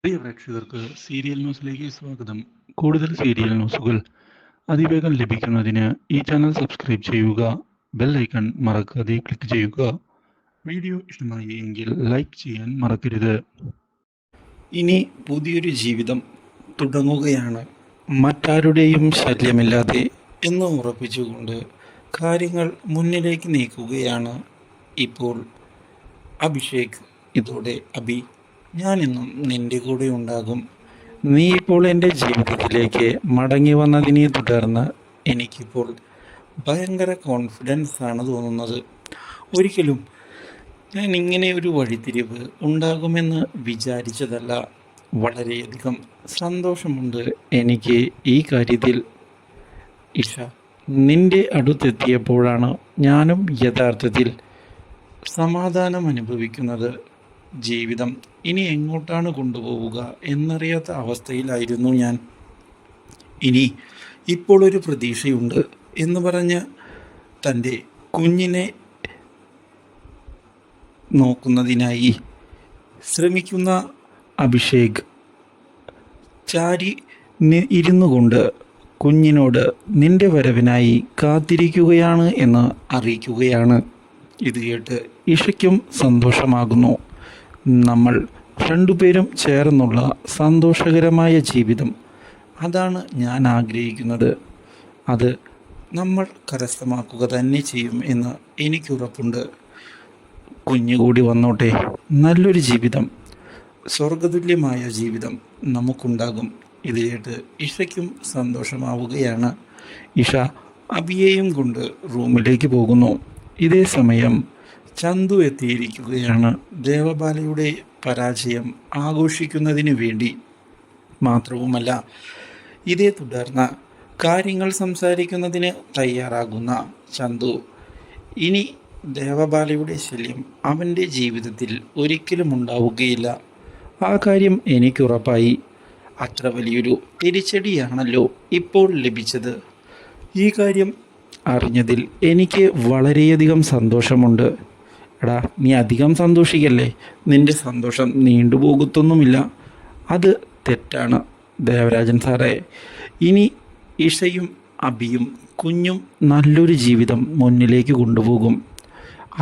പ്രിയ പ്രേക്ഷകർക്ക് സീരിയൽ ന്യൂസിലേക്ക് സ്വാഗതം. കൂടുതൽ സീരിയൽ ന്യൂസുകൾ അതിവേഗം ലഭിക്കുന്നതിന് ഈ ചാനൽ സബ്സ്ക്രൈബ് ചെയ്യുക. ബെൽ ഐക്കൺ മറക്കാതെ ക്ലിക്ക് ചെയ്യുക. വീഡിയോ ഇഷ്ടമായി എങ്കിൽ ലൈക്ക് ചെയ്യാൻ മറക്കരുത്. ഇനി പുതിയൊരു ജീവിതം തുടങ്ങുകയാണ്, മറ്റാരുടെയും ശല്യമില്ലാതെ എന്ന് ഉറപ്പിച്ചുകൊണ്ട് കാര്യങ്ങൾ മുന്നിലേക്ക് നീക്കുകയാണ് ഇപ്പോൾ അഭിഷേക്. ഇതോടെ അഭി, ഞാനെന്നും നിൻ്റെ കൂടെ ഉണ്ടാകും. നീ ഇപ്പോൾ എൻ്റെ ജീവിതത്തിലേക്ക് മടങ്ങി വന്നതിനെ തുടർന്ന് എനിക്കിപ്പോൾ ഭയങ്കര കോൺഫിഡൻസ് ആണ് തോന്നുന്നത്. ഒരിക്കലും ഞാൻ ഇങ്ങനെ ഒരു വഴിത്തിരിവ് ഉണ്ടാകുമെന്ന് വിചാരിച്ചതല്ല. വളരെയധികം സന്തോഷമുണ്ട് എനിക്ക് ഈ കാര്യത്തിൽ. ഇഷ, നിൻ്റെ അടുത്തെത്തിയപ്പോഴാണ് ഞാനും യഥാർത്ഥത്തിൽ സമാധാനം അനുഭവിക്കുന്നത്. ജീവിതം ഇനി എങ്ങോട്ടാണ് കൊണ്ടുപോവുക എന്നറിയാത്ത അവസ്ഥയിലായിരുന്നു ഞാൻ. ഇനി ഇപ്പോൾ ഒരു പ്രതീക്ഷയുണ്ട് എന്ന് പറഞ്ഞ് തൻ്റെ കുഞ്ഞിനെ നോക്കുന്നതിനായി ശ്രമിക്കുന്ന അഭിഷേക് ചാരി ഇരുന്നു കൊണ്ട് കുഞ്ഞിനോട് നിന്റെ വരവിനായി കാത്തിരിക്കുകയാണ് എന്ന് അറിയിക്കുകയാണ്. ഇത് കേട്ട് ഇഷയ്ക്കും സന്തോഷമാകുന്നു. നമ്മൾ രണ്ടുപേരും ചേർന്നുള്ള സന്തോഷകരമായ ജീവിതം, അതാണ് ഞാൻ ആഗ്രഹിക്കുന്നത്. അത് നമ്മൾ കരസ്ഥമാക്കുക തന്നെ ചെയ്യും എന്ന് എനിക്കുറപ്പുണ്ട്. കുഞ്ഞുകൂടി വന്നോട്ടെ, നല്ലൊരു ജീവിതം, സ്വർഗതുല്യമായ ജീവിതം നമുക്കുണ്ടാകും. ഇത് കേട്ട് ഇഷയ്ക്കും സന്തോഷമാവുകയാണ്. ഇഷ അബിയെയും കൊണ്ട് റൂമിലേക്ക് പോകുന്നു. ഇതേ സമയം ചന്തു എത്തിയിരിക്കുകയാണ് ദേവബാലയുടെ പരാജയം ആഘോഷിക്കുന്നതിന് വേണ്ടി. മാത്രവുമല്ല, ഇതേ തുടർന്ന് കാര്യങ്ങൾ സംസാരിക്കുന്നതിന് തയ്യാറാകുന്ന ചന്തു ഇനി ദേവബാലയുടെ ശല്യം അവൻ്റെ ജീവിതത്തിൽ ഒരിക്കലും ഉണ്ടാവുകയില്ല. ആ കാര്യം എനിക്കുറപ്പായി. അത്ര വലിയൊരു തിരിച്ചടിയാണല്ലോ ഇപ്പോൾ ലഭിച്ചത്. ഈ കാര്യം അറിഞ്ഞതിൽ എനിക്ക് വളരെയധികം സന്തോഷമുണ്ട്. എടാ, നീ അധികം സന്തോഷിക്കല്ലേ, നിൻ്റെ സന്തോഷം നീണ്ടുപോകത്തൊന്നുമില്ല. അത് തെറ്റാണ് ദേവരാജൻ സാറേ. ഇനി ഇഷയും അബിയും കുഞ്ഞും നല്ലൊരു ജീവിതം മുന്നിലേക്ക് കൊണ്ടുപോകും.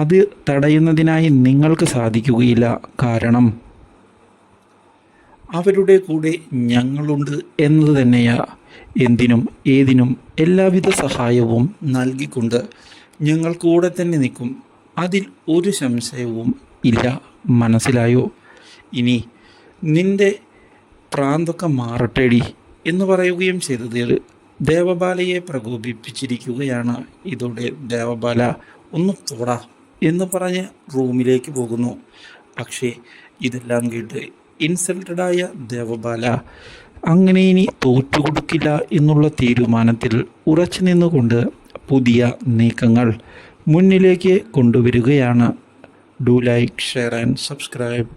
അത് തടയുന്നതിനായി നിങ്ങൾക്ക് സാധിക്കുകയില്ല. കാരണം അവരുടെ കൂടെ ഞങ്ങളുണ്ട് എന്നത് തന്നെയാ. എന്തിനും ഏതിനും എല്ലാവിധ സഹായവും നൽകിക്കൊണ്ട് ഞങ്ങൾ കൂടെ തന്നെ നിൽക്കും. അതിൽ ഒരു സംശയവും ഇല്ല. മനസ്സിലായോ? ഇനി നിൻ്റെ പ്രാന്തൊക്കെ മാറട്ടെടി എന്ന് പറയുകയും ചെയ്തത് ദേവബാലയെ പ്രകോപിപ്പിച്ചിരിക്കുകയാണ്. ഇതോടെ ദേവബാല ഒന്ന് തൊടാ എന്ന് പറഞ്ഞ് റൂമിലേക്ക് പോകുന്നു. പക്ഷേ ഇതെല്ലാം കേട്ട് ഇൻസൾട്ടഡായ ദേവബാല അങ്ങനെ ഇനി തോറ്റുകൊടുക്കില്ല എന്നുള്ള തീരുമാനത്തിൽ ഉറച്ചു നിന്നുകൊണ്ട് പുതിയ നീക്കങ്ങൾ മുന്നിലേക്ക് കൊണ്ടുവരികയാണ്. Do like, share and subscribe.